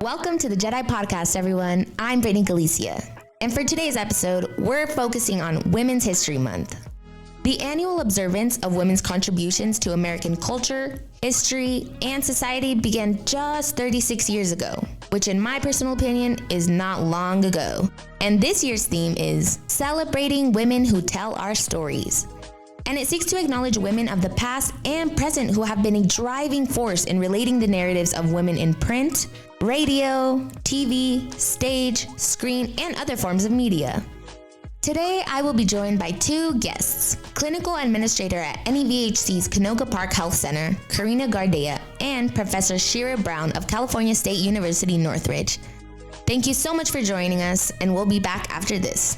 Welcome to the Jedi Podcast, everyone. I'm Britney Galicia. And for today's episode, we're focusing on Women's History Month. The annual observance of women's contributions to American culture, history, and society began just 36 years ago, which in my personal opinion is not long ago. And this year's theme is Celebrating Women Who Tell Our Stories. And it seeks to acknowledge women of the past and present who have been a driving force in relating the narratives of women in print, radio, TV, stage, screen, and other forms of media. Today, I will be joined by two guests, Clinical Administrator at NEVHC's Canoga Park Health Center, Karina Gardea, and Professor Shira Brown of California State University, Northridge. Thank you so much for joining us, and we'll be back after this.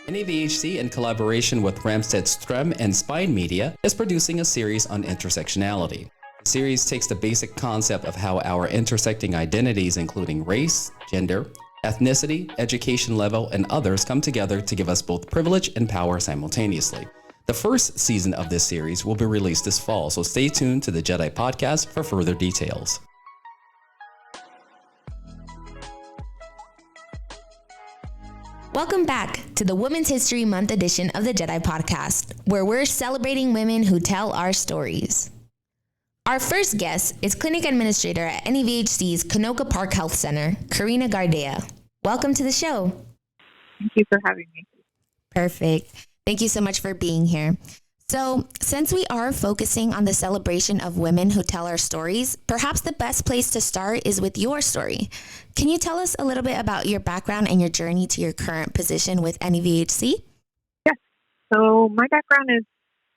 NEVHC, in collaboration with Ramstead Strem and Spine Media, is producing a series on intersectionality. The series takes the basic concept of how our intersecting identities, including race, gender, ethnicity, education level, and others come together to give us both privilege and power simultaneously. The first season of this series will be released this fall, so stay tuned to the Jedi Podcast for further details. Welcome back to the Women's History Month edition of the Jedi Podcast, where we're celebrating women who tell our stories. Our first guest is Clinic Administrator at NEVHC's Canoga Park Health Center, Karina Gardea. Welcome to the show. Thank you for having me. Perfect. Thank you so much for being here. So, since we are focusing on the celebration of women who tell our stories, perhaps the best place to start is with your story. Can you tell us a little bit about your background and your journey to your current position with NEVHC? Yes. So, my background is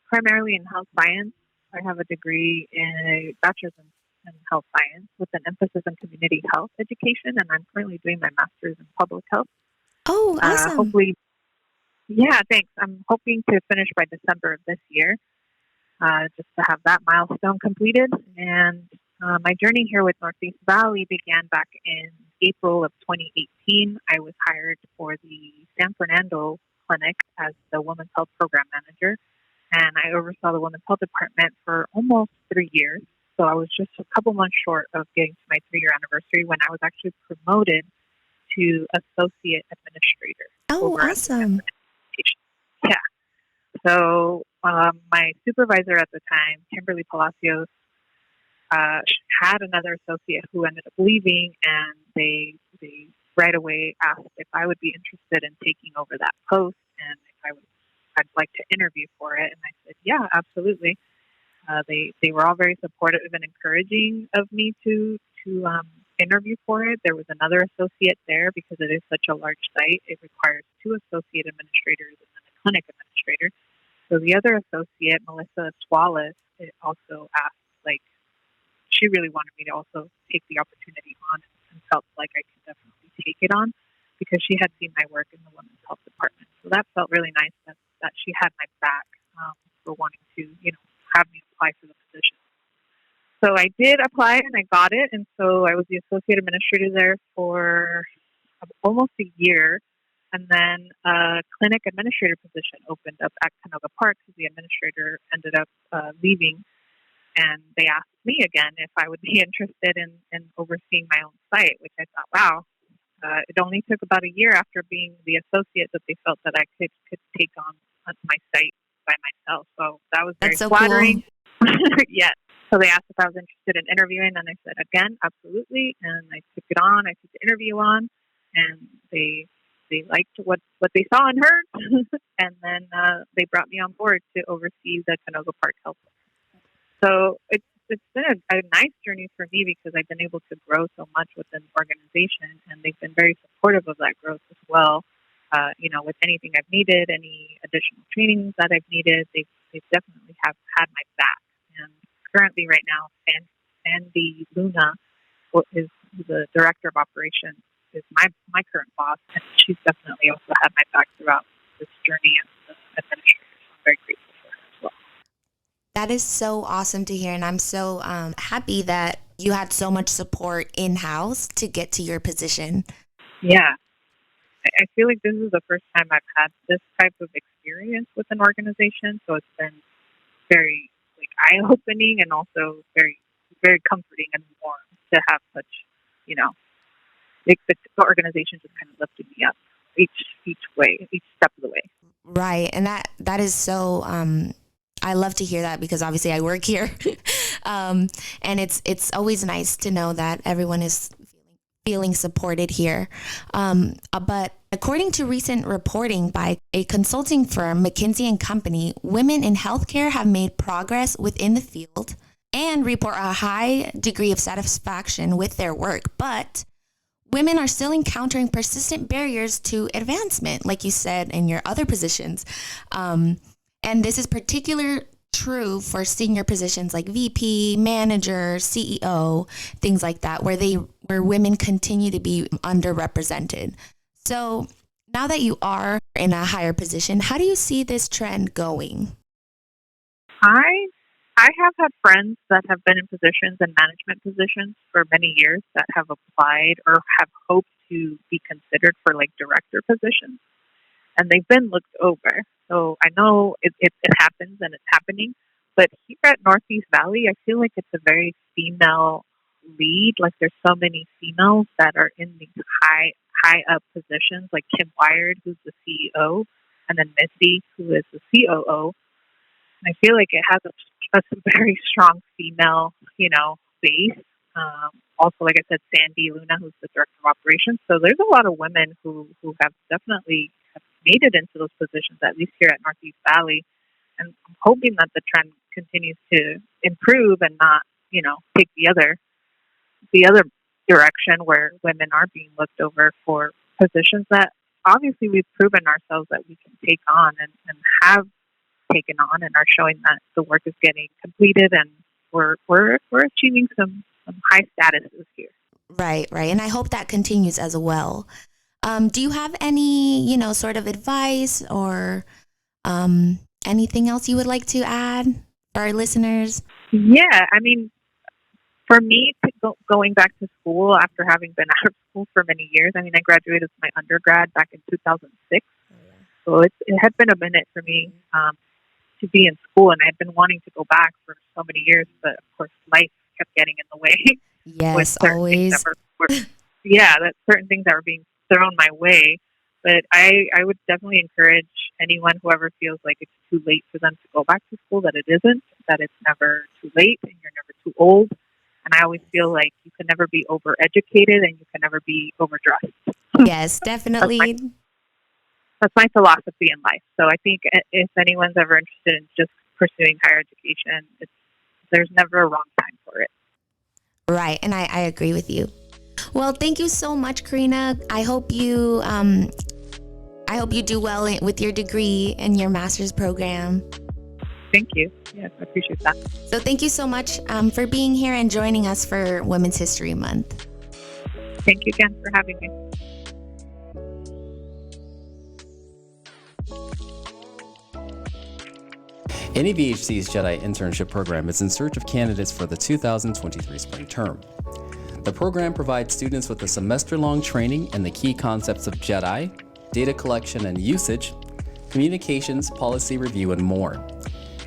primarily in health science. I have a degree in a bachelor's in health science with an emphasis on community health education, and I'm currently doing my master's in public health. Oh, awesome. Hopefully, yeah, thanks. I'm hoping to finish by December of this year, just to have that milestone completed. And my journey here with Northeast Valley began back in April of 2018. I was hired for the San Fernando Clinic as the Women's Health Program Manager, and I oversaw the Women's Health Department for almost 3 years. So I was just a couple months short of getting to my 3-year anniversary when I was actually promoted to Associate Administrator. Oh, awesome. Yeah. So my supervisor at the time, Kimberly Palacios, had another associate who ended up leaving, and they right away asked if I would be interested in taking over that post and if I'd like to interview for it. And I said, yeah, absolutely. They were all very supportive and encouraging of me to interview for it. There was another associate there because it is such a large site. It requires 2 associate administrators and then a clinic administrator. So the other associate, Melissa Suarez, also asked, she really wanted me to also take the opportunity on and felt like I could definitely take it on because she had seen my work in the Women's Health Department. So that felt really nice that she had my back for wanting to, have me apply for the position. So I did apply and I got it. And so I was the associate administrator there for almost a year. And then a clinic administrator position opened up at Canoga Park. So the administrator ended up leaving. And they asked me again if I would be interested in overseeing my own site, which I thought, wow. It only took about a year after being the associate that they felt that I could take on my site by myself. So that was very flattering. Cool. Yes. So they asked if I was interested in interviewing, and I said, again, absolutely. And I took it on. I took the interview on, and they liked what they saw and heard. And then they brought me on board to oversee the Canoga Park Health. So it's been a nice journey for me because I've been able to grow so much within the organization, and they've been very supportive of that growth as well. With anything I've needed, any additional trainings that I've needed, they definitely have had my back. And currently right now, Sandy Luna, who is the director of operations, is my current boss, and she's definitely also had my back throughout this journey as the administrator. So I'm very grateful for her as well. That is so awesome to hear, and I'm so happy that you had so much support in-house to get to your position. Yeah. I feel like this is the first time I've had this type of experience with an organization, so it's been very eye-opening and also very very comforting and warm to have such, like the organization just kind of lifted me up each step of the way. Right. And that is so, I love to hear that because obviously I work here. And it's always nice to know that everyone is feeling supported here. But according to recent reporting by a consulting firm, McKinsey & Company, women in healthcare have made progress within the field and report a high degree of satisfaction with their work. But women are still encountering persistent barriers to advancement, like you said, in your other positions. And this is particularly true for senior positions like VP, manager, CEO, things like that, where women continue to be underrepresented. So now that you are in a higher position, how do you see this trend going? I have had friends that have been in positions and management positions for many years that have applied or have hoped to be considered for like director positions, and they've been looked over. So I know it happens and it's happening, but here at Northeast Valley, I feel like it's a very female lead. Like there's so many females that are in these high up positions, like Kim Wired, who's the CEO, and then Missy, who is the COO. And I feel like it has a very strong female, base. Also, like I said, Sandy Luna, who's the director of operations. So there's a lot of women who have definitely have made it into those positions, at least here at Northeast Valley. And I'm hoping that the trend continues to improve and not, take the other direction where women are being looked over for positions that obviously we've proven ourselves that we can take on and have taken on and are showing that the work is getting completed and we're achieving some high statuses here. Right. And I hope that continues as well. Do you have any, sort of advice or anything else you would like to add for our listeners? Yeah, I mean, for me, going back to school after having been out of school for many years, I mean, I graduated with my undergrad back in 2006. So it had been a minute for me to be in school, and I had been wanting to go back for so many years, but of course life kept getting in the way. Yes, always. That certain things that were being thrown my way. But I would definitely encourage anyone who ever feels like it's too late for them to go back to school, that it isn't, that it's never too late and you're never too old. And I always feel like you can never be overeducated and you can never be overdressed. Yes, definitely. That's my philosophy in life. So I think if anyone's ever interested in just pursuing higher education, there's never a wrong time for it. Right. And I agree with you. Well, thank you so much, Karina. I hope you do well with your degree and your master's program. Thank you. Yes, I appreciate that. So thank you so much for being here and joining us for Women's History Month. Thank you again for having me. NEVHC's JEDI internship program is in search of candidates for the 2023 spring term. The program provides students with a semester-long training in the key concepts of JEDI, data collection and usage, communications, policy review, and more.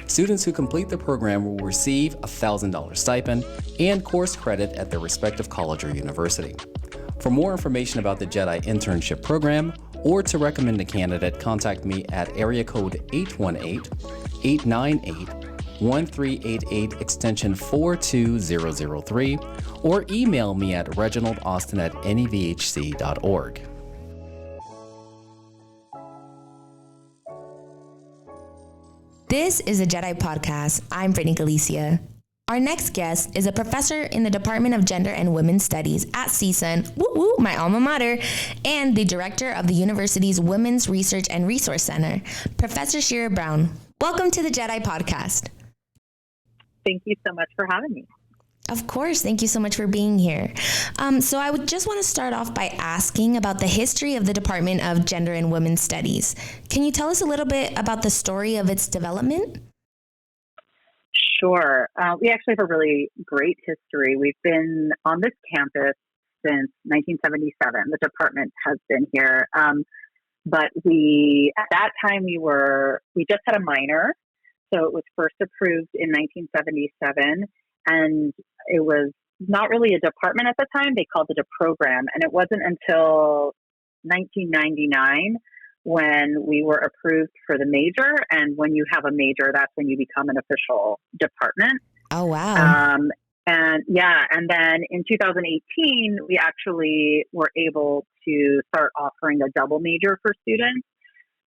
Students who complete the program will receive a $1,000 stipend and course credit at their respective college or university. For more information about the JEDI internship program or to recommend a candidate, contact me at area code 818-898-1388 extension 42003 or email me at reginaldaustin@nevhc.org. This is a JEDI podcast. I'm Britney Galicia. Our next guest is a professor in the Department of Gender and Women's Studies at CSUN, woo woo, my alma mater, and the director of the university's Women's Research and Resource Center, Professor Shira Brown. Welcome to the JEDI podcast. Thank you so much for having me. Of course. Thank you so much for being here. So I would just want to start off by asking about the history of the Department of Gender and Women's Studies. Can you tell us a little bit about the story of its development? Sure. We actually have a really great history. We've been on this campus since 1977. The department has been here. But at that time, we just had a minor. So it was first approved in 1977. and it was not really a department at the time. They called it a program. And it wasn't until 1999 when we were approved for the major. And when you have a major, that's when you become an official department. Oh, wow. And then in 2018, we actually were able to start offering a double major for students.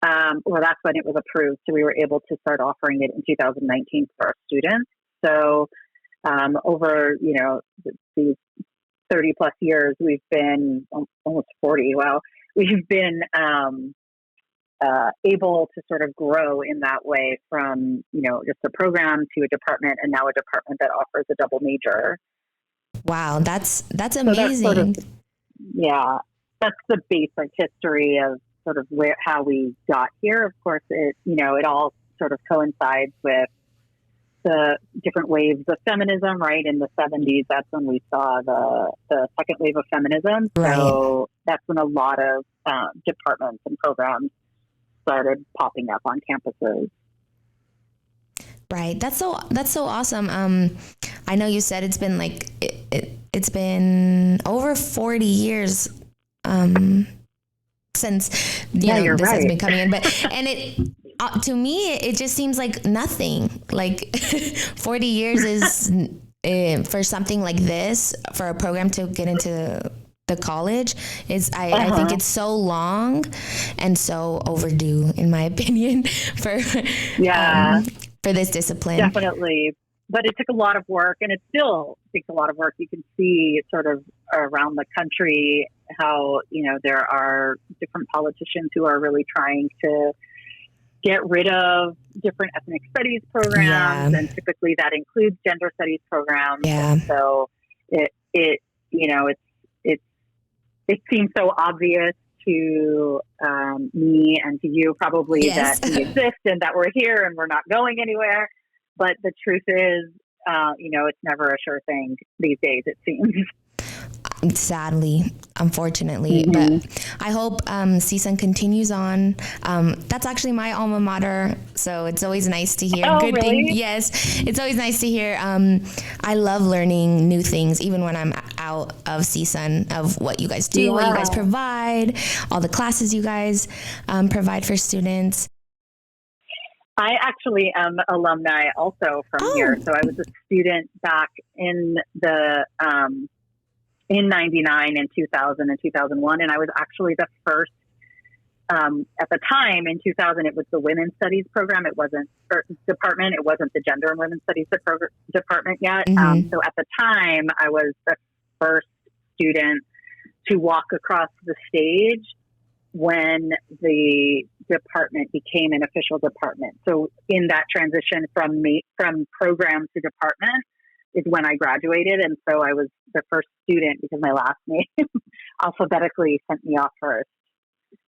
That's when it was approved. So we were able to start offering it in 2019 for our students. So over, these 30 plus years, we've been almost 40. Well, we've been able to sort of grow in that way from, just a program to a department, and now a department that offers a double major. Wow, that's amazing. So that's sort of, that's the basic history of sort of how we got here. Of course, it all sort of coincides with the different waves of feminism, right? In the 70s, that's when we saw the second wave of feminism. Right. So that's when a lot of departments and programs started popping up on campuses. Right. That's so awesome. I know you said it's been it's been over 40 years since you're this right. has been coming in, and it to me it just seems like nothing. Like 40 years is for something like this, for a program to get into the college is I think it's so long and so overdue, in my opinion, for this discipline. Definitely. But it took a lot of work, and it still takes a lot of work. You can see sort of around the country how, there are different politicians who are really trying to get rid of different ethnic studies programs, and typically that includes gender studies programs. Yeah. And so it seems so obvious to me and to you probably that we exist and that we're here and we're not going anywhere. But the truth is, it's never a sure thing these days, it seems. Sadly, unfortunately, but I hope CSUN continues on. That's actually my alma mater, so it's always nice to hear good things. Yes, it's always nice to hear. I love learning new things, even when I'm out of CSUN, of what you guys do, what you guys provide, all the classes you guys provide for students. I actually am alumni also from here. So I was a student back in the in 99 and 2000 and 2001. And I was actually the first, at the time in 2000, it was the Women's Studies program. It wasn't, or department. It wasn't the Gender and Women's Studies department yet. So at the time, I was the first student to walk across the stage when the department became an official department. So in that transition from program to department is when I graduated. And so I was the first student because my last name alphabetically sent me off first.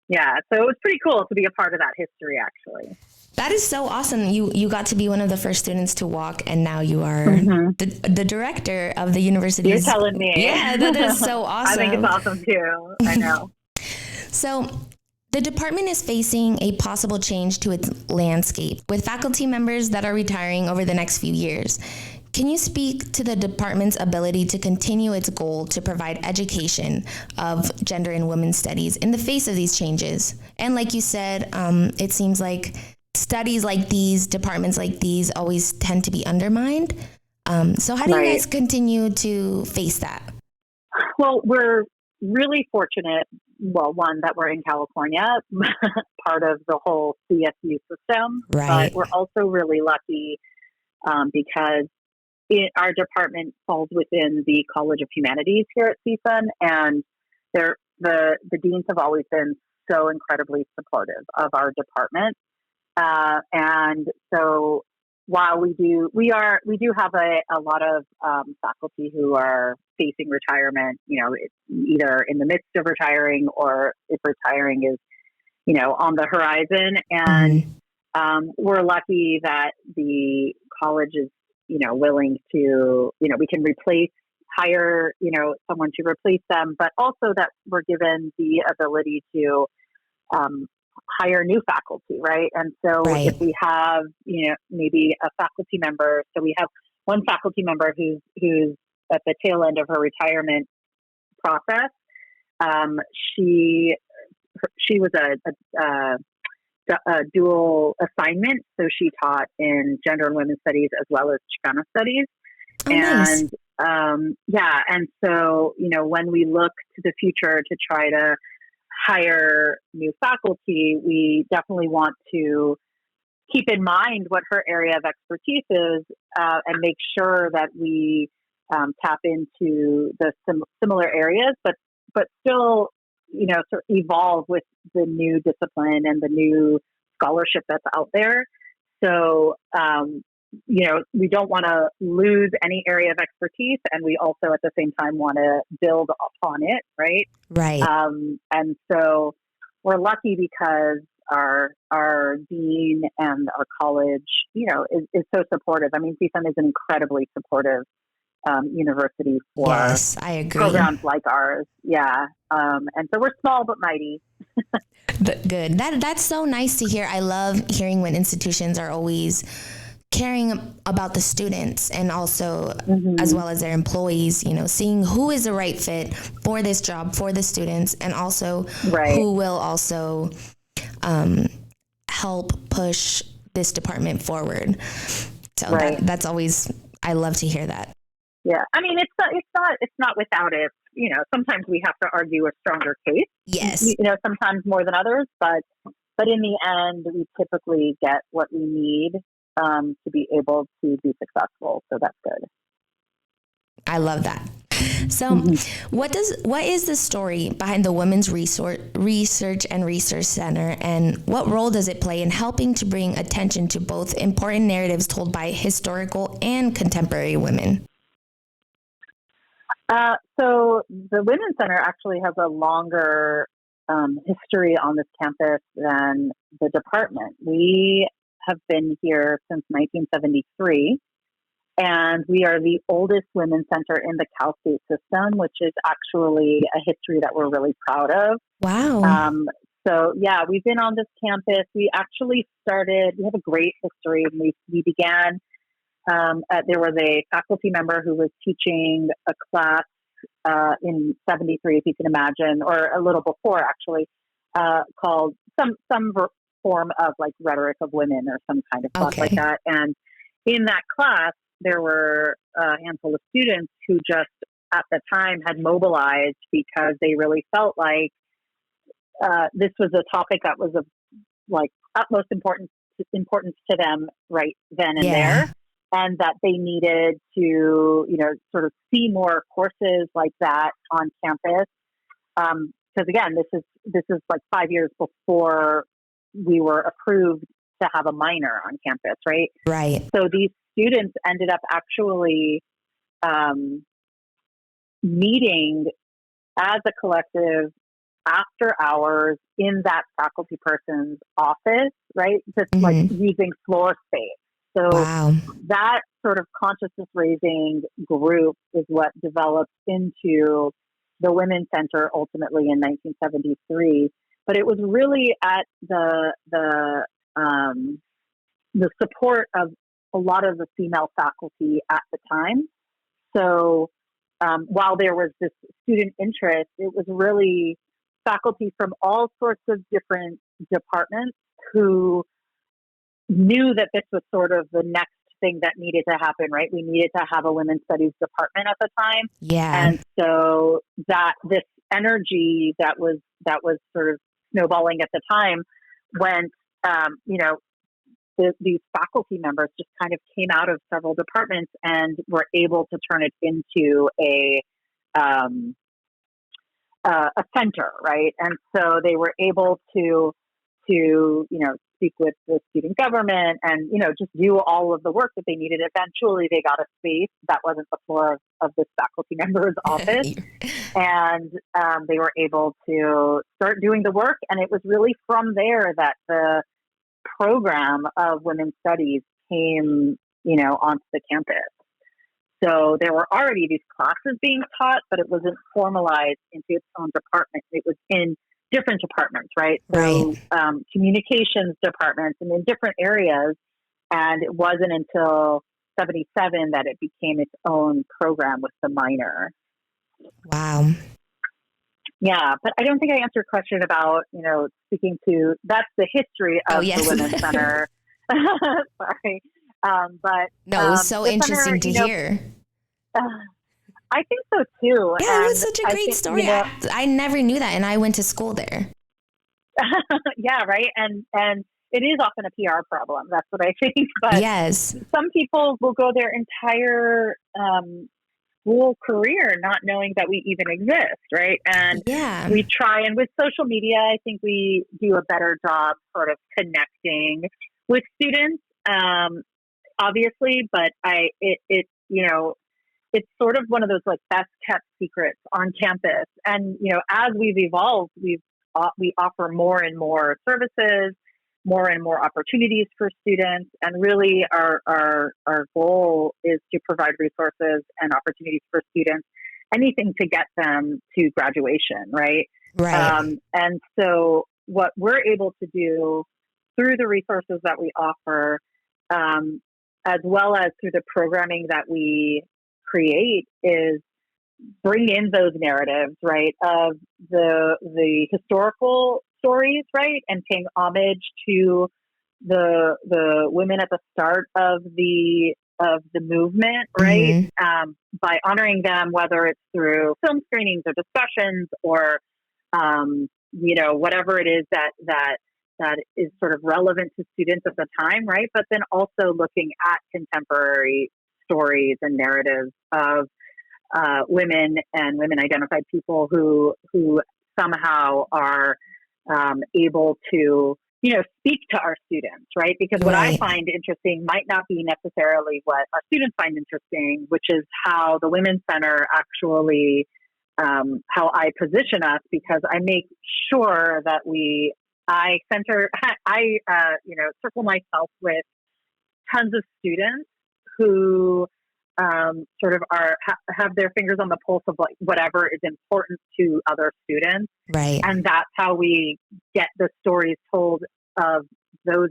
Yeah. So it was pretty cool to be a part of that history, actually. That is so awesome. You got to be one of the first students to walk, and now you are the director of the university. You're telling me. Yeah, that is so awesome. I think it's awesome too. I know. So the department is facing a possible change to its landscape with faculty members that are retiring over the next few years. Can you speak to the department's ability to continue its goal to provide education of gender and women's studies in the face of these changes? And like you said, it seems like studies like these, departments like these, always tend to be undermined. So how do you guys continue to face that? Well, we're really fortunate. Well, one, that we're in California, part of the whole CSU system. Right. But we're also really lucky because our department falls within the College of Humanities here at CSUN, and the deans have always been so incredibly supportive of our department. And so while we do have a lot of faculty who are facing retirement, either in the midst of retiring or if retiring is, on the horizon. And we're lucky that the college is, willing to, we can hire, someone to replace them, but also that we're given the ability to hire new faculty, right? And so if we have, maybe a faculty member, so we have one faculty member who's at the tail end of her retirement process. She was a dual assignment, so she taught in gender and women's studies as well as Chicana studies. Oh, nice. And so, when we look to the future to try to hire new faculty, we definitely want to keep in mind what her area of expertise is, and make sure that we tap into the similar areas, but still, sort of evolve with the new discipline and the new scholarship that's out there. So, we don't want to lose any area of expertise, and we also at the same time want to build upon it, right? Right. And so we're lucky because our dean and our college, is so supportive. I mean, CSUN is an incredibly supportive university for yes, I agree. programs like ours. Yeah. And so we're small but mighty. Good. That's so nice to hear. I love hearing when institutions are always caring about the students and also as well as their employees, seeing who is the right fit for this job, for the students, and also who will also help push this department forward. So that's always, I love to hear that. Yeah. I mean, it's not without it. Sometimes we have to argue a stronger case. Yes. Sometimes more than others, but in the end, we typically get what we need to be able to be successful. So that's good. I love that. So what is the story behind the Women's Research and Research Center, and what role does it play in helping to bring attention to both important narratives told by historical and contemporary women? So the Women's Center actually has a longer history on this campus than the department. We have been here since 1973, and we are the oldest women's center in the Cal State system, which is actually a history that we're really proud of. Wow. So yeah, we've been on this campus. We actually started, we have a great history. We began, there was a faculty member who was teaching a class in 73, if you can imagine, or a little before actually, called some form of like rhetoric of women or some kind of class like that. And in that class, there were a handful of students who just at the time had mobilized because they really felt like this was a topic that was of like utmost importance to them right then and there, and that they needed to, sort of see more courses like that on campus. Because again, this is like 5 years before we were approved to have a minor on campus, right? Right. So these students ended up actually meeting as a collective after hours in that faculty person's office, right? Just like using floor space. So that sort of consciousness raising group is what developed into the Women's Center ultimately in 1973. But it was really at the support of a lot of the female faculty at the time. So while there was this student interest, it was really faculty from all sorts of different departments who knew that this was sort of the next thing that needed to happen, right? We needed to have a women's studies department at the time. Yeah. And so that this energy that was sort of snowballing at the time went, these faculty members just kind of came out of several departments and were able to turn it into a center, right? And so they were able to speak with the student government and, just do all of the work that they needed. Eventually they got a space that wasn't the floor of this faculty member's office. And they were able to start doing the work. And it was really from there that the program of women's studies came, onto the campus. So there were already these classes being taught, but it wasn't formalized into its own department. It was in different departments, right? So communications departments and in different areas. And it wasn't until 1977 that it became its own program with the minor. Wow. Yeah, but I don't think I answered your question about, speaking to, that's the history of the Women's Center. Sorry. But no, it was so interesting to hear. I think so too. Yeah, it was such a great story. I never knew that, and I went to school there. Yeah, right. And it is often a PR problem. That's what I think. But yes, some people will go their entire school career not knowing that we even exist, right? And we try, and with social media, I think we do a better job sort of connecting with students, obviously, but it's sort of one of those like best kept secrets on campus. And, as we've evolved, we offer more and more services, more and more opportunities for students. And really our goal is to provide resources and opportunities for students, anything to get them to graduation, right? Right. And so what we're able to do through the resources that we offer, as well as through the programming that we create, is bring in those narratives, right, of the historical stories, right, and paying homage to the women at the start of the movement, right, by honoring them, whether it's through film screenings or discussions or whatever it is that is sort of relevant to students at the time, right, but then also looking at contemporary stories and narratives of women and women-identified people who somehow are able to, speak to our students, right? Because what I find interesting might not be necessarily what our students find interesting, which is how the Women's Center actually, how I position us, because I make sure that I circle myself with tons of students who sort of have their fingers on the pulse of like whatever is important to other students. Right. And that's how we get the stories told of those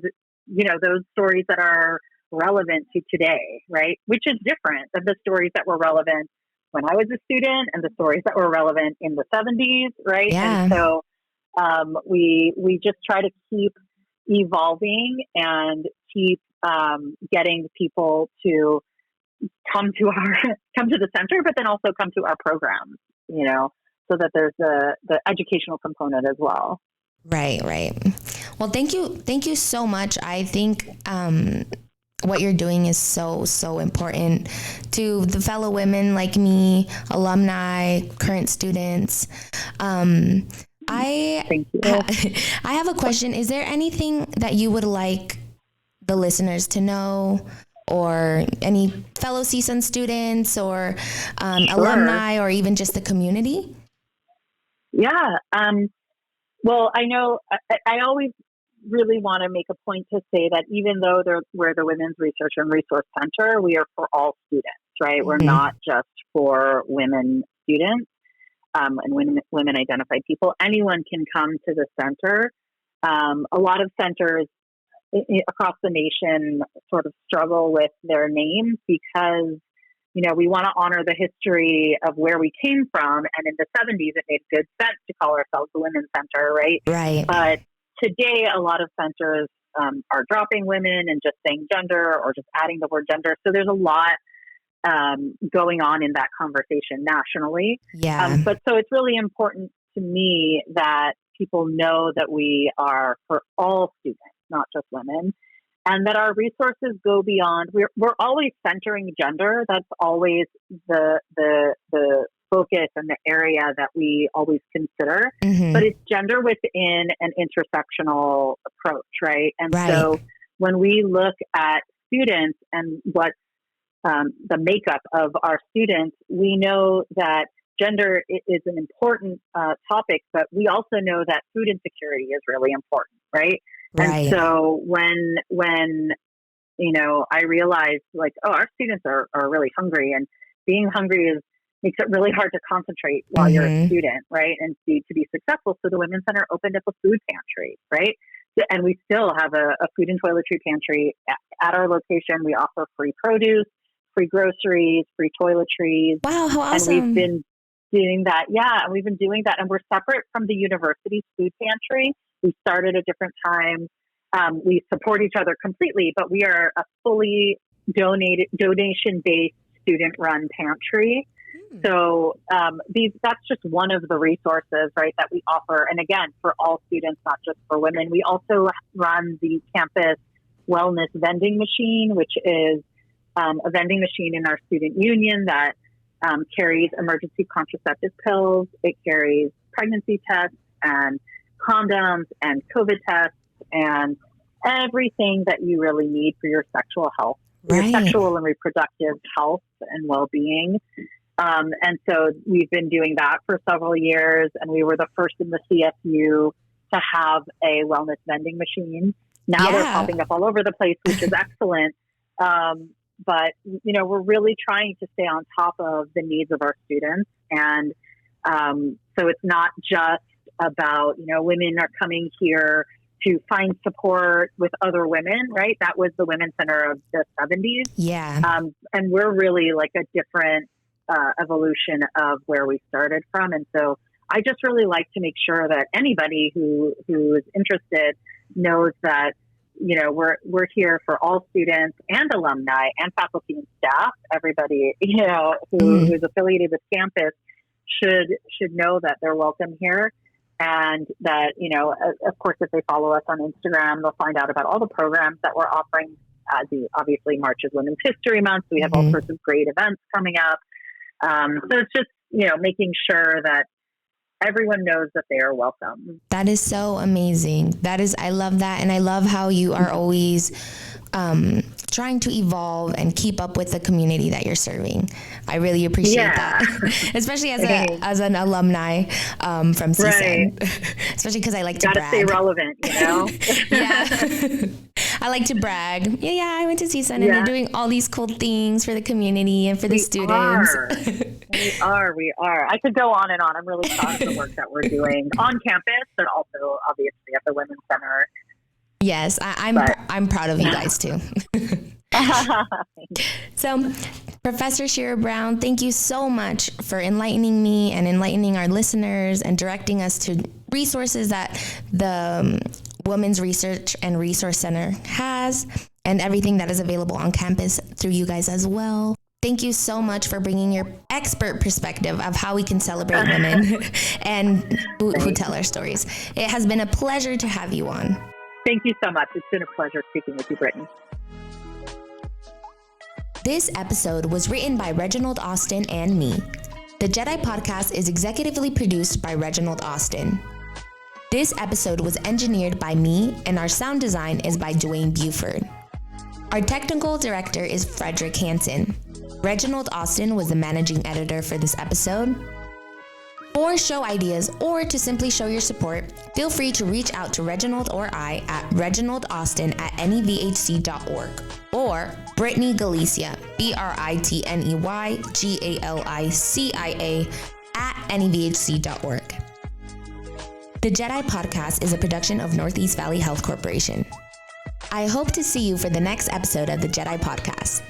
stories that are relevant to today, right? Which is different than the stories that were relevant when I was a student and the stories that were relevant in the 70s, right? Yeah. And so we just try to keep evolving and keep getting people to come to the center, but then also come to our programs, so that there's the educational component as well. Right. Well, thank you so much. I think what you're doing is so important to the fellow women like me, alumni, current students. Thank you. I have a question. Is there anything that you would like the listeners to know, or any fellow CSUN students or alumni, or even just the community? Yeah. Well, I know I always really want to make a point to say that even though we're the Women's Research and Resource Center, we are for all students, right? Mm-hmm. We're not just for women students and women identified people. Anyone can come to the center. A lot of centers across the nation sort of struggle with their names because, we want to honor the history of where we came from. And in the 70s, it made good sense to call ourselves the Women's Center, right? Right. But today, a lot of centers are dropping women and just saying gender or just adding the word gender. So there's a lot going on in that conversation nationally. Yeah. But so it's really important to me that people know that we are for all students, not just women, and that our resources go beyond. We're always centering gender. That's always the focus and the area that we always consider. Mm-hmm. But it's gender within an intersectional approach, right? And so when we look at students and what's the makeup of our students, we know that gender is an important topic, but we also know that food insecurity is really important, right? And so when I realized like, our students are really hungry, and being hungry makes it really hard to concentrate while you're a student, right? And to be successful. So the Women's Center opened up a food pantry, right? and we still have a food and toiletry pantry at our location. We offer free produce, free groceries, free toiletries. Wow, how awesome. And we've been doing that. Yeah, and we've been doing that. And we're separate from the university's food pantry. We started at different times. We support each other completely, but we are a fully donation-based student-run pantry. So that's just one of the resources, right, that we offer. And again, for all students, not just for women. We also run the campus wellness vending machine, which is a vending machine in our student union that carries emergency contraceptive pills. It carries pregnancy tests and condoms and COVID tests and everything that you really need for your sexual health, your sexual and reproductive health and well-being. And so we've been doing that for several years, and we were the first in the CSU to have a wellness vending machine. Now they're popping up all over the place, which is excellent. But, we're really trying to stay on top of the needs of our students. And so it's not just about, women are coming here to find support with other women, right? That was the Women's Center of the 70s. Yeah. And we're really like a different evolution of where we started from. And so I just really like to make sure that anybody who is interested knows that, we're here for all students and alumni and faculty and staff. Everybody, who's affiliated with campus should know that they're welcome here. And that, of course, if they follow us on Instagram, they'll find out about all the programs that we're offering. Obviously, March is Women's History Month. So we have all sorts of great events coming up. So it's just, making sure that everyone knows that they are welcome. That is so amazing. I love that. And I love how you are always trying to evolve and keep up with the community that you're serving. I really appreciate that, especially as an alumni from CSUN, especially because I like to brag. Gotta stay relevant, Yeah. I like to brag. Yeah, I went to CSUN and they're doing all these cool things for the community and for the students. We are. I could go on and on. I'm really proud of the work that we're doing on campus, but also obviously at the Women's Center. Yes, I'm proud of you guys too. So, Professor Shira Brown, thank you so much for enlightening me and enlightening our listeners and directing us to resources that the Women's Research and Resource Center has and everything that is available on campus through you guys as well. Thank you so much for bringing your expert perspective of how we can celebrate women and who tell our stories. It has been a pleasure to have you on. Thank you so much. It's been a pleasure speaking with you, Brittany. This episode was written by Reginald Austin and me. The Jedi Podcast is executively produced by Reginald Austin. This episode was engineered by me, and our sound design is by Dwayne Buford. Our technical director is Frederick Hansen. Reginald Austin was the managing editor for this episode. For show ideas or to simply show your support, feel free to reach out to Reginald or I at reginaldaustin@nevhc.org or Britney Galicia, BritneyGalicia @nevhc.org. The Jedi Podcast is a production of Northeast Valley Health Corporation. I hope to see you for the next episode of the Jedi Podcast.